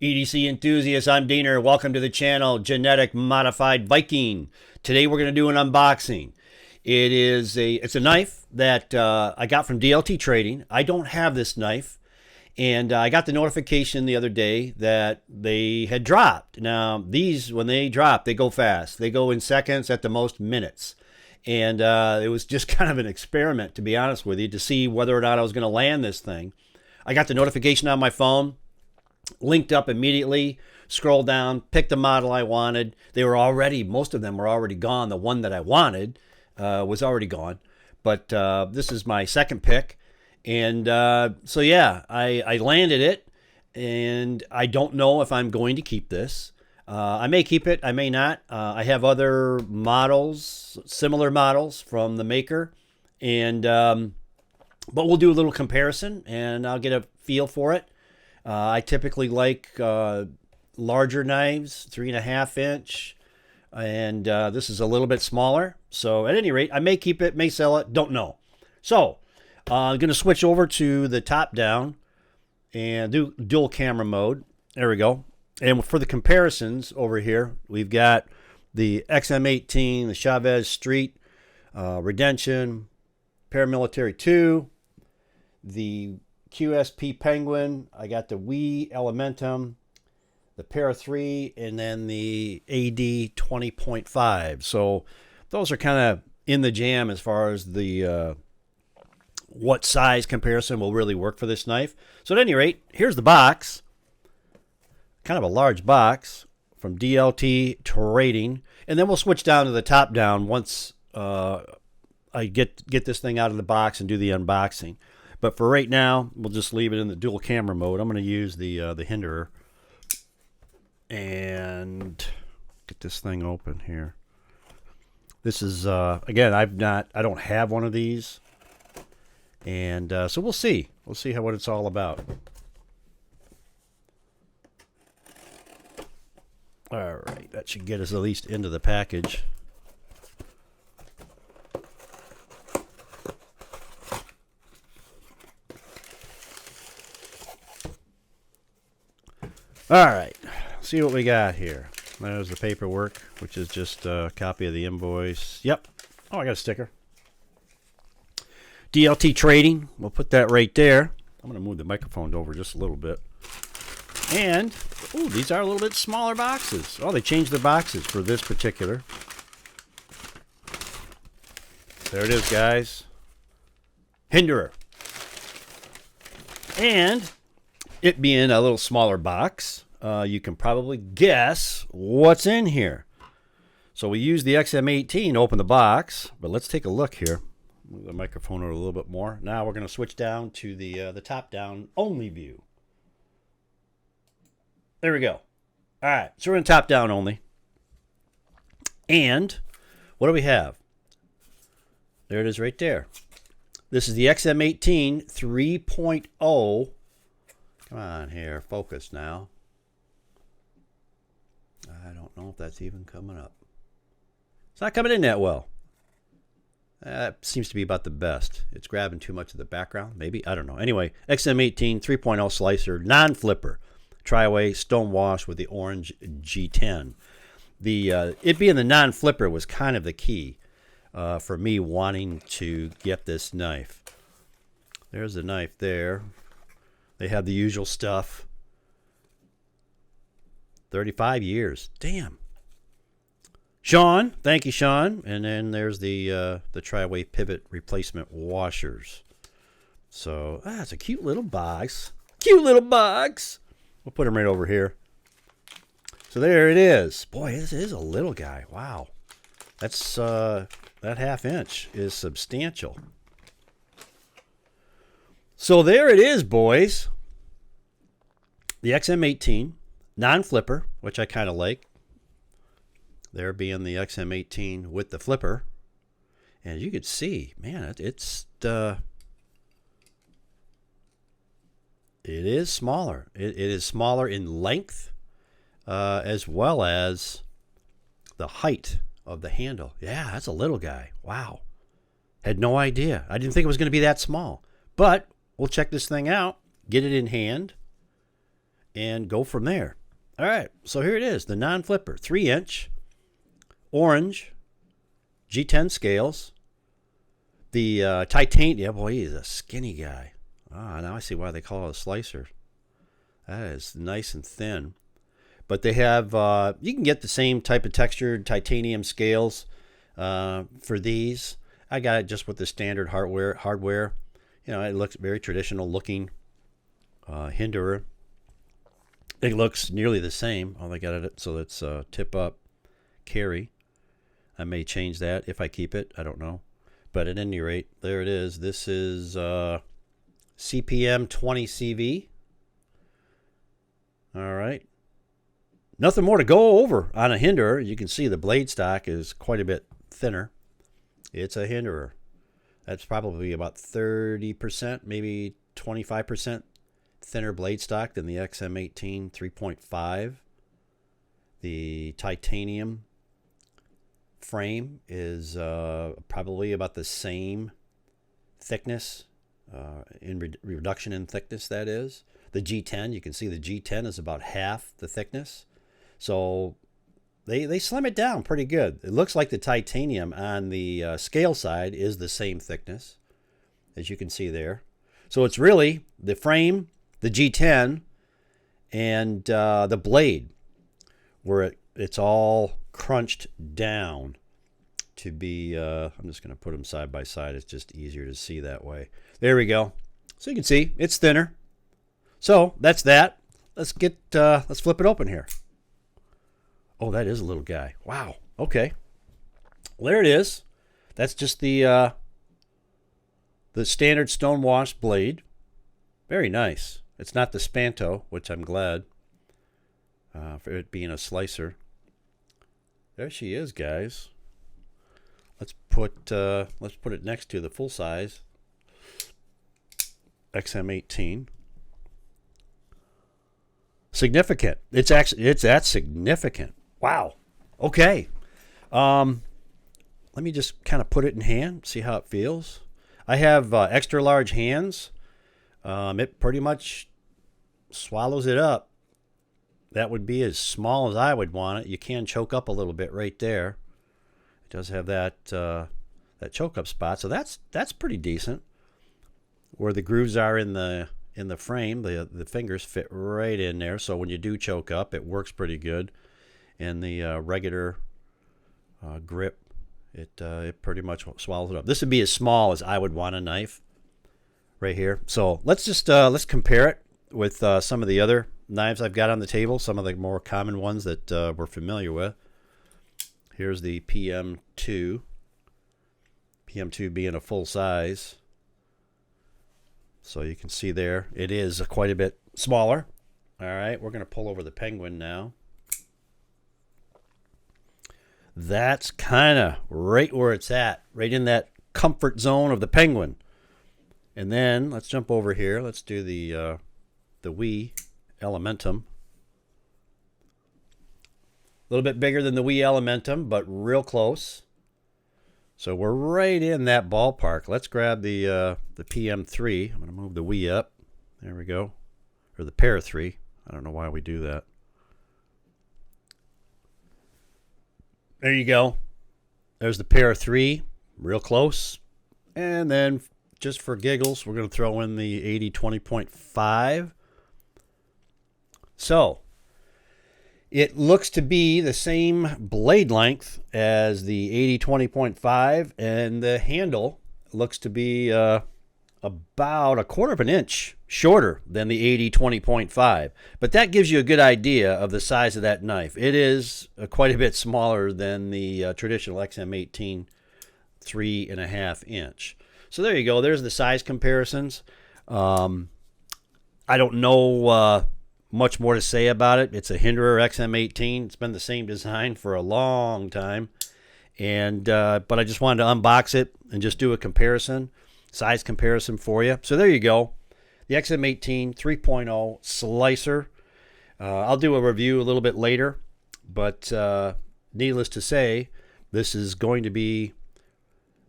EDC enthusiasts, I'm Diener. Welcome to the channel, Genetic Modified Viking. Today we're going to do an unboxing. It's a knife that I got from DLT Trading. I don't have this knife, and I got the notification the other day that they had dropped. Now, these, when they drop, they go fast. They go in seconds, at the most minutes. And it was just kind of an experiment, to be honest with you, to see whether or not I was going to land this thing. I got the notification on my phone. Linked up immediately, scrolled down, picked the model I wanted. Most of them were already gone. The one that I wanted was already gone. But this is my second pick. And so, yeah, I landed it. And I don't know if I'm going to keep this. I may keep it. I may not. I have other models, similar models from the maker. And but we'll do a little comparison, and I'll get a feel for it. I typically like larger knives, 3.5 inch, and this is a little bit smaller. So at any rate, I may keep it, may sell it, don't know. So I'm going to switch over to the top down and do dual camera mode. There we go. And for the comparisons over here, we've got the XM-18, the Chavez Street, Redemption, Paramilitary 2, the QSP Penguin. I got the Wii Elementum, the Para 3, and then the AD 20.5. So those are kind of in the jam as far as the what size comparison will really work for this knife. So at any rate, here's the box. Kind of a large box from DLT Trading. And then we'll switch down to the top down once I get this thing out of the box and do the unboxing. But for right now, we'll just leave it in the dual camera mode. I'm going to use the Hinderer and get this thing open here. This is again, I don't have one of these, and so we'll see. We'll see what it's all about. All right, that should get us at least into the package. All right, see what we got here. There's the paperwork, which is just a copy of the invoice. Yep. Oh, I got a sticker. DLT Trading. We'll put that right there. I'm going to move the microphone over just a little bit. And, oh, these are a little bit smaller boxes. Oh, they changed the boxes for this particular. There it is, guys. Hinderer. And it being a little smaller box, you can probably guess what's in here. So we use the XM-18 to open the box, but let's take a look here. Move the microphone over a little bit more. Now we're going to switch down to the top-down only view. There we go. All right, so we're in top-down only. And what do we have? There it is right there. This is the XM-18 3.0. Come on here, focus now. I don't know if that's even coming up. It's not coming in that well. That seems to be about the best. It's grabbing too much of the background, maybe. I don't know. Anyway, XM-18 3.0 slicer, non-flipper, tri-way stone wash with the orange G10. It being the non-flipper was kind of the key for me wanting to get this knife. There's the knife there. They have the usual stuff. 35 years. Damn. Sean. Thank you, Sean. And then there's the tri-way pivot replacement washers. So, it's a cute little box. Cute little box. We'll put them right over here. So there it is. Boy, this is a little guy. Wow. That's, that 1/2 inch is substantial. So there it is, boys. The XM-18, non-flipper, which I kind of like. There being the XM-18 with the flipper. And you could see, man, it is smaller. It is smaller in length as well as the height of the handle. Yeah, that's a little guy. Wow. Had no idea. I didn't think it was going to be that small. But we'll check this thing out, get it in hand, and go from there. All right, so here it is, the non-flipper, 3-inch, orange, G10 scales. The titanium, boy, he's a skinny guy. Ah, now I see why they call it a slicer. That is nice and thin. But they have, you can get the same type of textured titanium scales for these. I got it just with the standard hardware. You know, it looks very traditional looking. Hinderer. It looks nearly the same. All they got it so it's tip up carry. I may change that if I keep it. I don't know. But at any rate, there it is. This is CPM 20 CV. All right. Nothing more to go over on a Hinderer. You can see the blade stock is quite a bit thinner. It's a Hinderer. That's probably about 30%, maybe 25% thinner blade stock than the XM-18 3.5. The titanium frame is probably about the same thickness, reduction in thickness, that is. The G10, you can see the G10 is about half the thickness. So they slim it down pretty good. It looks like the titanium on the scale side is the same thickness, as you can see there. So it's really the frame, the G10, and the blade, where it's all crunched down to be, I'm just going to put them side by side. It's just easier to see that way. There we go. So you can see it's thinner. So that's that. Let's flip it open here. Oh, that is a little guy. Wow. Okay. Well, there it is. That's just the standard stone wash blade. Very nice. It's not the Spanto, which I'm glad for it being a slicer. There she is, guys. Let's put it next to the full size XM-18. Significant. It's that significant. Wow. Okay. Let me just kind of put it in hand, see how it feels. I have extra large hands. It pretty much swallows it up. That would be as small as I would want it. You can choke up a little bit right there. It does have that choke up spot, so that's pretty decent. Where the grooves are in the frame, the fingers fit right in there. So when you do choke up, it works pretty good. And the regular grip, it pretty much swallows it up. This would be as small as I would want a knife right here. So let's just let's compare it with some of the other knives I've got on the table, some of the more common ones that we're familiar with. Here's the PM2. PM2 being a full size. So you can see there, it is quite a bit smaller. All right, we're going to pull over the Penguin now. That's kind of right where it's at, right in that comfort zone of the Penguin. And then let's jump over here. Let's do the Wii Elementum. A little bit bigger than the Wii Elementum, but real close. So we're right in that ballpark. Let's grab the PM3. I'm going to move the Wii up. There we go. Or the Para 3. I don't know why we do that. There you go. There's the Para 3. Real close. And then just for giggles, we're going to throw in the 80-20.5. So it looks to be the same blade length as the 80-20.5, and the handle looks to be about 1/4 of an inch shorter than the 80-20.5. But that gives you a good idea of the size of that knife. It is quite a bit smaller than the traditional XM-18 3.5 inch. So there you go. There's the size comparisons. I don't know much more to say about it. It's a Hinderer XM-18. It's been the same design for a long time. And but I just wanted to unbox it and just do a comparison, size comparison for you. So there you go. The XM-18 3.0 slicer. I'll do a review a little bit later, but needless to say, this is going to be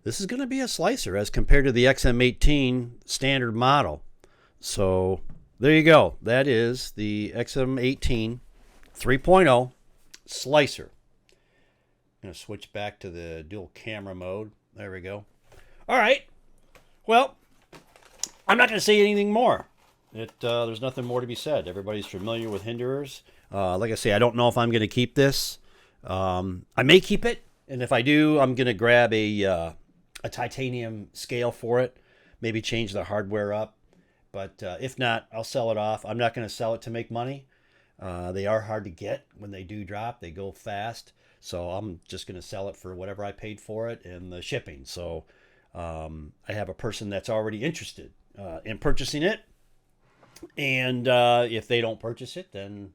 a slicer as compared to the XM-18 standard model. So there you go. That is the XM-18 3.0 slicer. I'm going to switch back to the dual camera mode. There we go. All right. Well, I'm not going to say anything more. There's nothing more to be said. Everybody's familiar with Hinderers. Like I say, I don't know if I'm going to keep this. I may keep it, and if I do, I'm going to grab a titanium scale for it. Maybe change the hardware up. But if not, I'll sell it off. I'm not going to sell it to make money. They are hard to get when they do drop. They go fast. So I'm just going to sell it for whatever I paid for it and the shipping. So I have a person that's already interested in purchasing it. And if they don't purchase it, then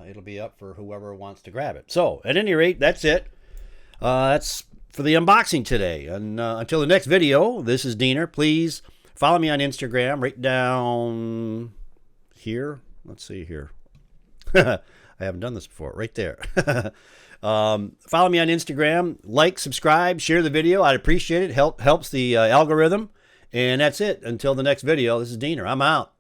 it'll be up for whoever wants to grab it. So at any rate, that's it. That's for the unboxing today. And until the next video, this is Diener. Please follow me on Instagram right down here. Let's see here. I haven't done this before. Right there. Follow me on Instagram. Like, subscribe, share the video. I'd appreciate it. Helps the algorithm. And that's it. Until the next video, this is Diener. I'm out.